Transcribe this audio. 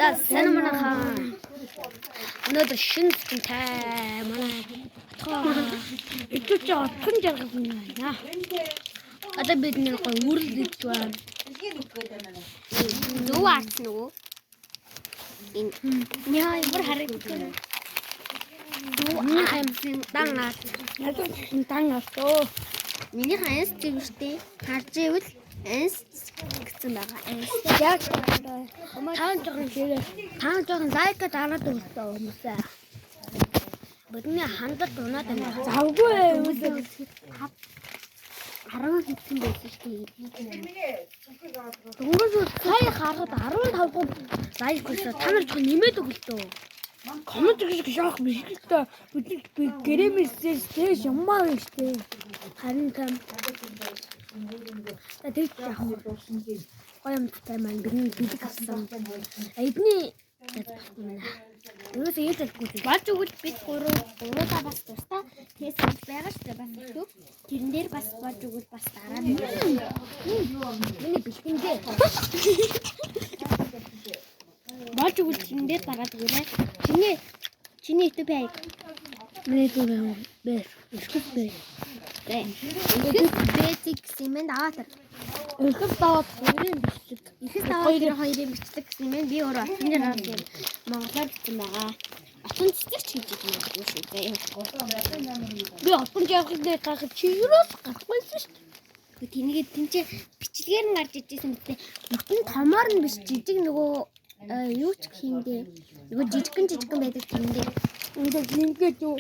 За сайн манайхаа. Өнөөдөр шинэ скинтэй манай итүүч отхон жаргал юм байна. Одоо бид нэг гой үрэл гэж байна. Юу арцсан уу? Яа, ямар харагдав. Миний хэмсэн дангаа. Дан авто. Миний ханс тийм штэ. Харж ивэл энс гэсэн байгаа. Энс. Яг таан жоохон лайка дараад өгсөн хүмүүсээ. Бидний хандалт унаад байна. Завгүй үгүй. 10 хэвсэн байсан шүү дээ. Дөнгөж сая харахад 15 гоо лайк өгсөн. Та нар жоохон нэмээд өглөө. Комент гэж яах биш л та. Бид гэрэмэсээс тэгш юмаа биш дээ. Харин тань. Тэгж яах вэ? Гоёмтай маань бидний бэлэг авсан. Эдний Юусе ээлжлэхгүй. Болж өгвөл бид гурваа бас тусдаа тест байгаа шүү дээ бас өгдөг. Тэрэн дээр бас болж өгвөл бас дараа нь. Миний бэлгэндээ. Болж өгвөл тэрэн дээр дараад өгөөрэй. Чиний YouTube хай. Миний YouTube бэ. Эсвэл бэзик симэнд аваад. Ихэс даваад хоёрын бичлэг. Ихэс даваад хоёрын бичлэг симэнд би өөрөө очин дээр аваад юм. Монголоор бичсэн байгаа. Очин цэцэг хийж байгаа юм шүү дээ. Би очин явахыг гахад чи юуроос гарахгүйсэн шүү дээ. Тэнийгээ тэнцээ бичлэгээр нь гарч ижсэн мэт. Бүтэн томоор нь биш жижиг нөгөө юу ч хийндээ. Нөгөө жижигэн байдаг тэндээ. Ингээд юу